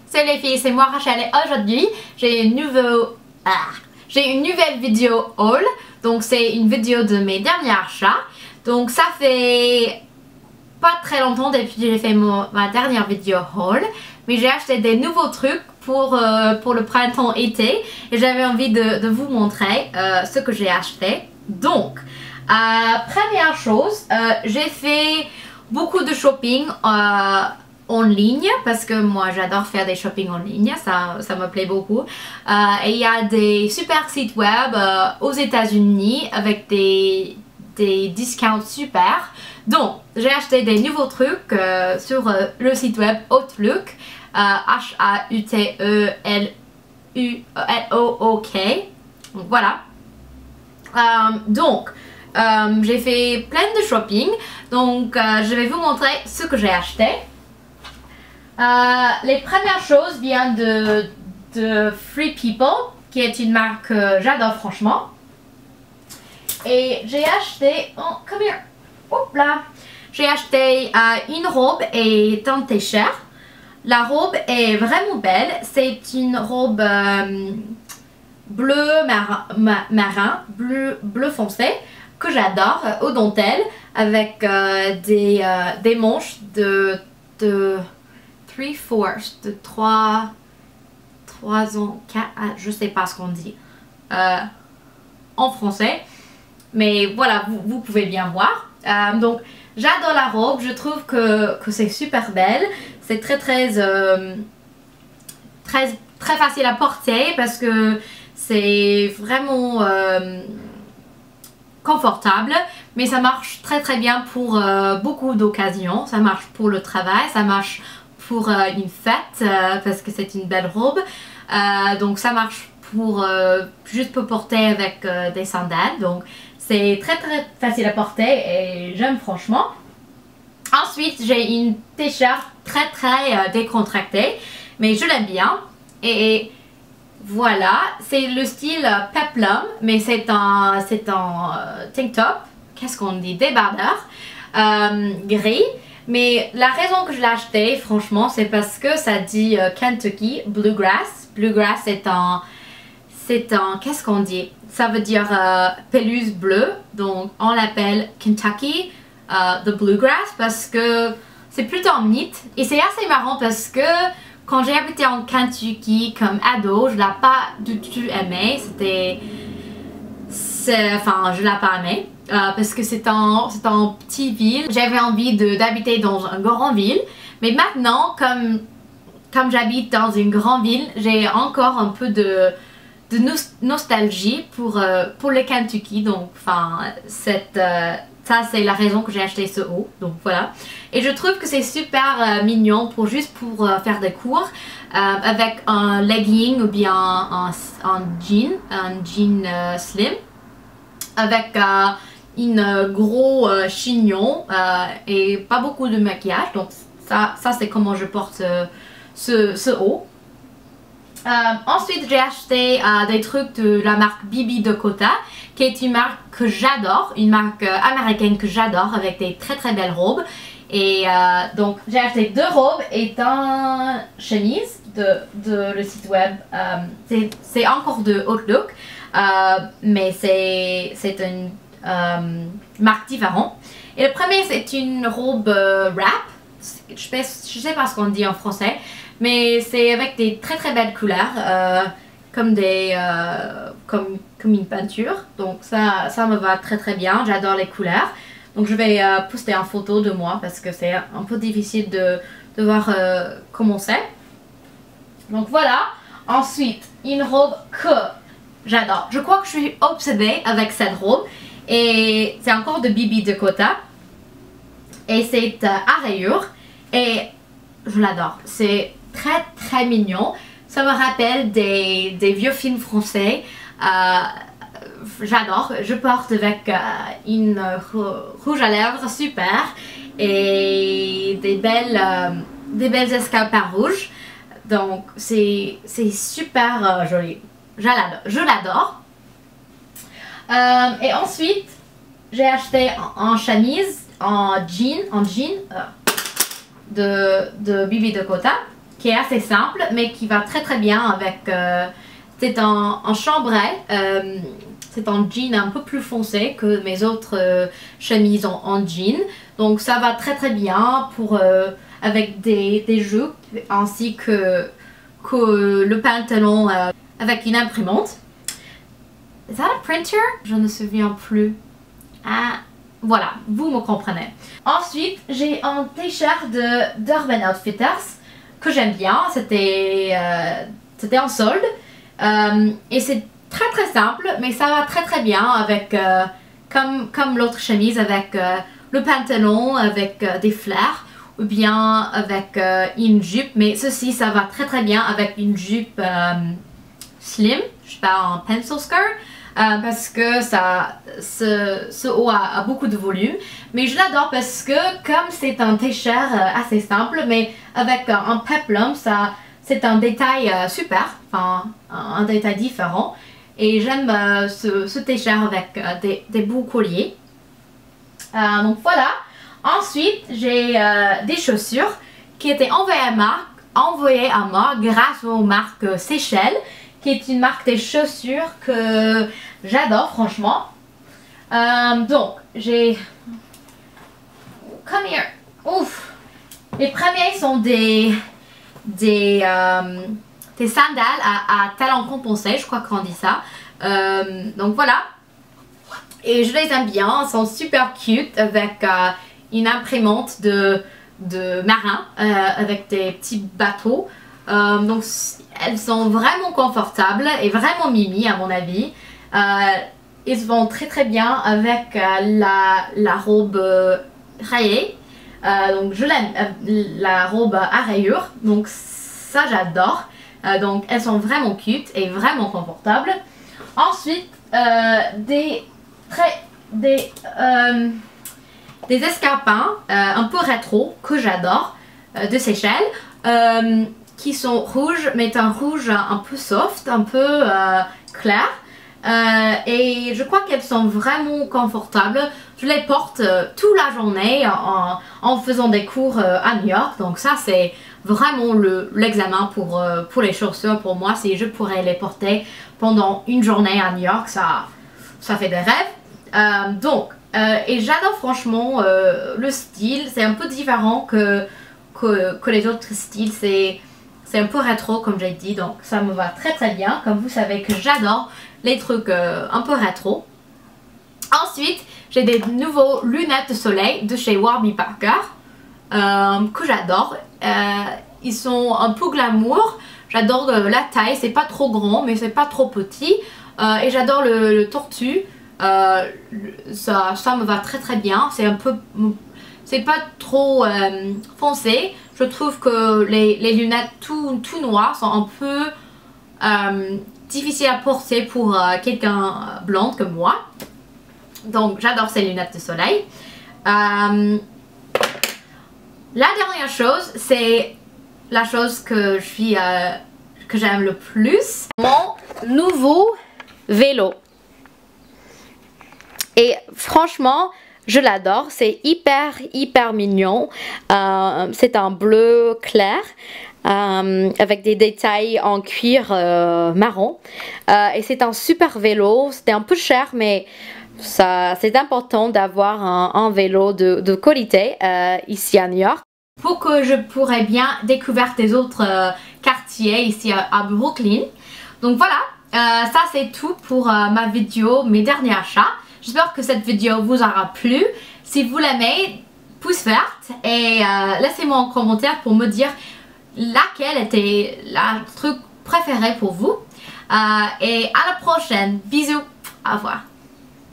Salut les filles, c'est moi Rachel et aujourd'hui j'ai une nouvelle vidéo haul. Donc c'est une vidéo de mes derniers achats. Donc ça fait pas très longtemps depuis que j'ai fait ma dernière vidéo haul. Mais j'ai acheté des nouveaux trucs pour le printemps-été. Et j'avais envie de vous montrer ce que j'ai acheté. Donc, première chose, j'ai fait beaucoup de shopping en ligne parce que moi j'adore faire des shopping en ligne, ça me plaît beaucoup. Et il y a des super sites web aux États-Unis avec des discounts super. Donc j'ai acheté des nouveaux trucs sur le site web Outlook, H-A-U-T-E-L-U-L-O-O-K. Donc voilà. J'ai fait plein de shopping. Donc je vais vous montrer ce que j'ai acheté. Les premières choses viennent de Free People, qui est une marque que j'adore franchement. Et j'ai acheté, oh, come here, hop là, j'ai acheté une robe et un t-shirt. La robe est vraiment belle, c'est une robe bleu marin, bleu foncé, que j'adore, aux dentelles, avec des manches de 3/4, de 3 ans, 4, je sais pas ce qu'on dit en français, mais voilà, vous pouvez bien voir. Donc j'adore la robe, je trouve que c'est super belle, c'est très facile à porter parce que c'est vraiment confortable, mais ça marche très bien pour beaucoup d'occasions. Ça marche pour le travail, ça marche pour une fête parce que c'est une belle robe. Donc ça marche pour juste pour porter avec des sandales. Donc c'est très facile à porter et j'aime franchement. Ensuite j'ai une t-shirt très décontractée, mais je l'aime bien. Et voilà, c'est le style peplum, mais c'est un tank top, qu'est-ce qu'on dit, débardeur, gris. Mais la raison que je l'ai acheté, franchement, c'est parce que ça dit Kentucky Bluegrass. Bluegrass c'est un qu'est-ce qu'on dit? Ça veut dire pelouse bleue, donc on l'appelle Kentucky the Bluegrass parce que c'est plutôt un mythe. Et c'est assez marrant parce que quand j'ai habité en Kentucky comme ado, je ne l'ai pas du tout aimé. Je l'ai pas aimé parce que c'est un petit ville. J'avais envie d'habiter dans une grande ville. Mais maintenant, comme j'habite dans une grande ville, j'ai encore un peu de nostalgie pour le Kentucky. Donc, ça c'est la raison que j'ai acheté ce haut, donc voilà. Et je trouve que c'est super mignon pour faire des cours avec un legging ou bien un jean slim avec une gros chignon et pas beaucoup de maquillage. Donc ça c'est comment je porte ce haut. Ensuite j'ai acheté des trucs de la marque Bibi Dakota, qui est une marque que j'adore, une marque américaine que j'adore avec des très belles robes. Et donc j'ai acheté deux robes et une chemise de le site web. C'est encore de Outlook, mais c'est une marque différente. Et le premier c'est une robe wrap, je sais pas ce qu'on dit en français, mais c'est avec des très belles couleurs, comme une peinture. Donc ça me va très bien, j'adore les couleurs. Donc je vais poster une photo de moi parce que c'est un peu difficile de voir comment c'est. Donc voilà. Ensuite une robe que j'adore, je crois que je suis obsédée avec cette robe. Et c'est encore de Bibi Dakota. Et c'est à rayures. Et je l'adore, c'est très mignon. Ça me rappelle des vieux films français. J'adore. Je porte avec une rouge à lèvres super et des belles escarpes rouges. Donc c'est super joli. Je l'adore. Et ensuite j'ai acheté en chemise, en jean de Bibi Dakota, qui est assez simple mais qui va très bien avec... c'est en chambray, c'est en jean un peu plus foncé que mes autres chemises en jean. Donc ça va très bien pour, avec des jupes ainsi que le pantalon avec une imprimante. Is that a printer? Je ne me souviens plus. Ah, voilà, vous me comprenez. Ensuite, j'ai un t-shirt d'Urban Outfitters que j'aime bien. C'était en solde. Et c'est très simple, mais ça va très bien avec, comme l'autre chemise, avec le pantalon, avec des fleurs, ou bien avec une jupe. Mais ceci, ça va très bien avec une jupe slim, je sais pas, en pencil skirt. Parce que ce haut a beaucoup de volume, mais je l'adore parce que comme c'est un t-shirt assez simple mais avec un peplum, c'est un détail super, enfin un détail différent, et j'aime ce t-shirt avec des beaux colliers. Donc voilà. Ensuite j'ai des chaussures qui étaient envoyées à moi grâce aux marques Seychelles, qui est une marque des chaussures que j'adore franchement. Donc j'ai... Come here. Ouf. Les premiers sont des sandales à talons compensés, je crois qu'on dit ça. Donc voilà. Et je les aime bien, elles sont super cute avec une imprimante de marin avec des petits bateaux. Donc elles sont vraiment confortables et vraiment mimi à mon avis. Ils vont très bien avec la robe rayée. Donc je l'aime, la robe à rayures. Donc ça j'adore. Donc elles sont vraiment cute et vraiment confortables. Ensuite des escarpins un peu rétro que j'adore de Seychelles. Qui sont rouges, mais un rouge un peu soft, un peu clair. Et je crois qu'elles sont vraiment confortables. Je les porte toute la journée en faisant des cours à New York. Donc ça c'est vraiment l'examen pour les chaussures pour moi. Si je pourrais les porter pendant une journée à New York, ça fait des rêves. Et j'adore franchement le style. C'est un peu différent que les autres styles. C'est un peu rétro comme j'ai dit, donc ça me va très bien. Comme vous savez que j'adore les trucs un peu rétro. Ensuite, j'ai des nouveaux lunettes de soleil de chez Warby Parker que j'adore. Ils sont un peu glamour. J'adore la taille, c'est pas trop grand mais c'est pas trop petit. Et j'adore le tortue. Ça me va très bien. C'est pas trop foncé. Je trouve que les lunettes tout noires sont un peu difficiles à porter pour quelqu'un blonde comme moi. Donc j'adore ces lunettes de soleil. La dernière chose, c'est la chose que j'aime le plus. Mon nouveau vélo. Et franchement, je l'adore, c'est hyper mignon. C'est un bleu clair avec des détails en cuir marron. Et c'est un super vélo, c'était un peu cher mais c'est important d'avoir un vélo de qualité ici à New York. Pour que je pourrais bien découvrir des autres quartiers ici à Brooklyn. Donc voilà, ça c'est tout pour ma vidéo, mes derniers achats. J'espère que cette vidéo vous aura plu. Si vous l'aimez, pouce vert et laissez-moi en commentaire pour me dire laquelle était le truc préféré pour vous. Et à la prochaine. Bisous. Au revoir.